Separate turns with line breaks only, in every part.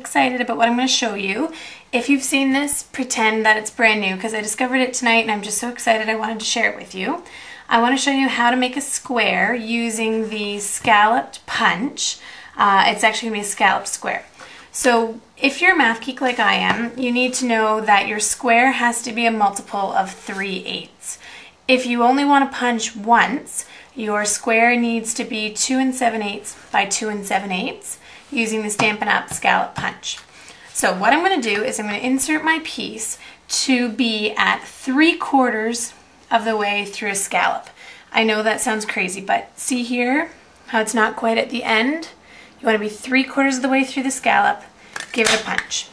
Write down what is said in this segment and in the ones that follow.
excited about what I'm going to show you. If you've seen this, pretend that it's brand new because I discovered it tonight and I'm just so excited I wanted to share it with you. I want to show you how to make a square using the scalloped punch. It's actually going to be a scalloped square. So if you're a math geek like I am, you need to know that your square has to be a multiple of 3/8. If you only want to punch once, your square needs to be 2 7/8 by 2 7/8 using the Stampin' Up! Scallop punch. So what I'm going to do is I'm going to insert my piece to be at 3/4 of the way through a scallop. I know that sounds crazy, but see here how it's not quite at the end? You want to be 3/4 of the way through the scallop, give it a punch.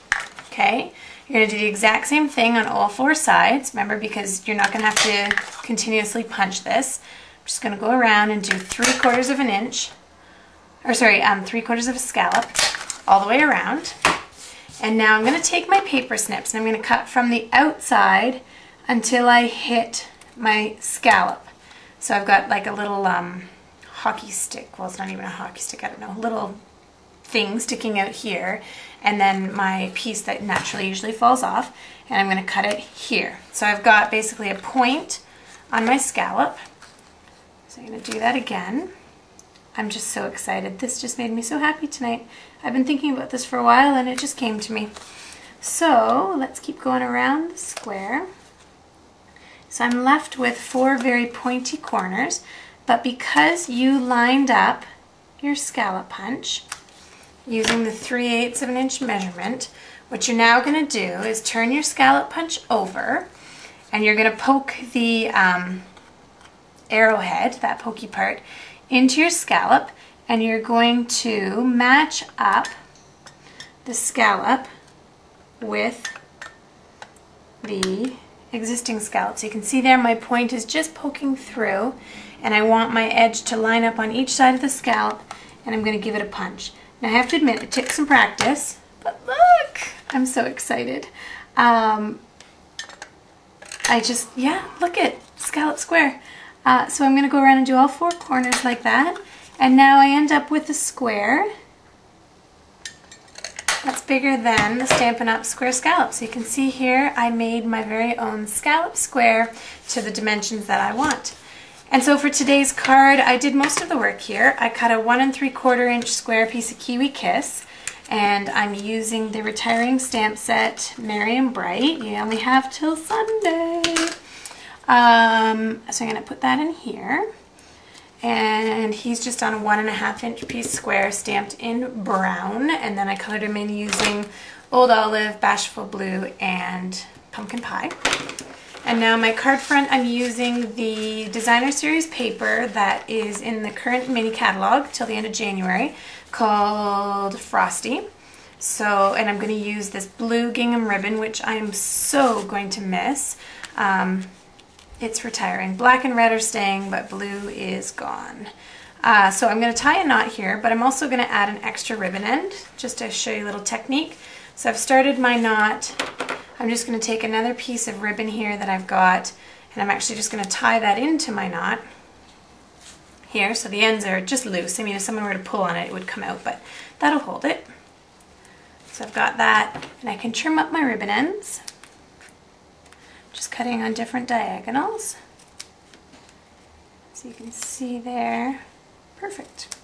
Okay? You're going to do the exact same thing on all 4 sides, remember, because you're not going to have to continuously punch this. I'm just going to go around and do 3/4 of an inch, or sorry, 3/4 of a scallop all the way around. And now I'm going to take my paper snips and I'm going to cut from the outside until I hit my scallop. So I've got like a little hockey stick, well it's not even a hockey stick, I don't know, little thing sticking out here, and then my piece that naturally usually falls off, and I'm going to cut it here. So I've got basically a point on my scallop. So I'm going to do that again. I'm just so excited. This just made me so happy tonight. I've been thinking about this for a while and it just came to me. So let's keep going around the square. So I'm left with 4 very pointy corners, but because you lined up your scallop punch using the 3/8 of an inch measurement, what you're now going to do is turn your scallop punch over and you're going to poke the arrowhead, that pokey part, into your scallop, and you're going to match up the scallop with the existing scallop. So you can see there my point is just poking through, and I want my edge to line up on each side of the scallop, and I'm going to give it a punch. Now I have to admit it took some practice, but look, I'm so excited. Look at scallop square. So I'm going to go around and do all 4 corners like that, and now I end up with a square that's bigger than the Stampin' Up! Square scallop. So you can see here I made my very own scallop square to the dimensions that I want. And so for today's card, I did most of the work here. I cut a 1 3/4 inch square piece of Kiwi Kiss, and I'm using the Retiring Stamp Set Merry and Bright. You only have till Sunday. So I'm going to put that in here, and he's just on a 1 1/2 inch piece square stamped in brown, and then I colored him in using Old Olive, Bashful Blue, and Pumpkin Pie. And now my card front, I'm using the Designer Series paper that is in the current mini catalog till the end of January, called Frosty. So, and I'm going to use this blue gingham ribbon, which I'm so going to miss. It's retiring. Black and red are staying, but blue is gone. So I'm going to tie a knot here, but I'm also going to add an extra ribbon end just to show you a little technique. So I've started my knot. I'm just going to take another piece of ribbon here that I've got, and I'm actually just going to tie that into my knot here. So the ends are just loose. I mean, if someone were to pull on it, it would come out, but that'll hold it. So I've got that, and I can trim up my ribbon ends. Just cutting on different diagonals. So you can see there. Perfect.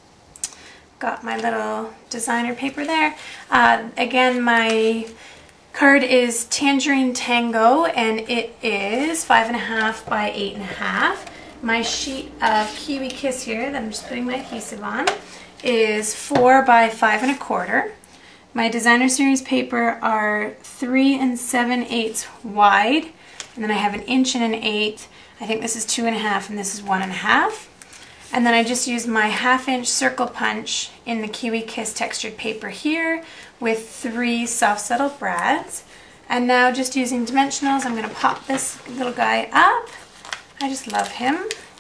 Got my little designer paper there. Again, my card is Tangerine Tango, and it is 5 1/2 by 8 1/2. My sheet of Kiwi Kiss here that I'm just putting my adhesive on is 4 by 5 1/4. My Designer Series paper are 3 7/8 wide. And then I have 1 1/8 inches. I think this is 2 1/2 and this is 1 1/2. And then I just used my 1/2 inch circle punch in the Kiwi Kiss textured paper here with 3 soft settle brads. And now just using dimensionals, I'm going to pop this little guy up. I just love him,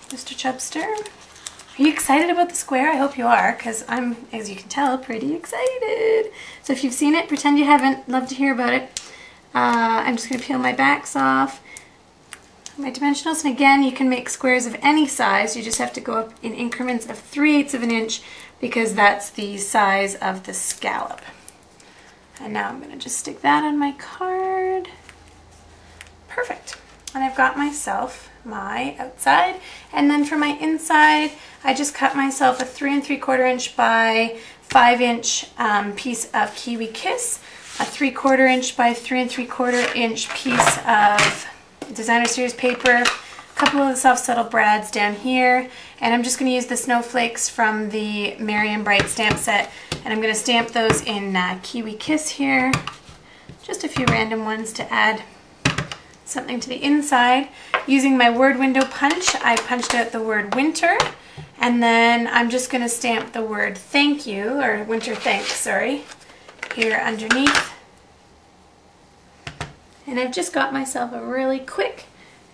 Mr. Chubster. Are you excited about the square? I hope you are, because I'm, as you can tell, pretty excited. So if you've seen it, pretend you haven't. Love to hear about it. I'm just going to peel my backs off, my dimensionals, and again you can make squares of any size. You just have to go up in increments of 3/8 of an inch because that's the size of the scallop. And now I'm going to just stick that on my card. Perfect. And I've got myself my outside. And then for my inside, I just cut myself a 3 3/4 inch by 5 inch piece of Kiwi Kiss, a 3/4 inch by 3 3/4 inch piece of Designer Series paper, a couple of the soft settle brads down here, and I'm just going to use the snowflakes from the Merry and Bright stamp set, and I'm going to stamp those in Kiwi Kiss here. Just a few random ones to add something to the inside. Using my word window punch, I punched out the word winter, and then I'm just going to stamp the word thank you, or winter thanks, sorry, here underneath. And I've just got myself a really quick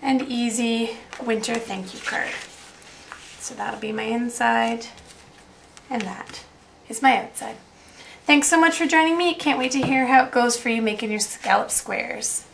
and easy winter thank you card. So that'll be my inside, and that is my outside. Thanks so much for joining me. Can't wait to hear how it goes for you making your scallop squares.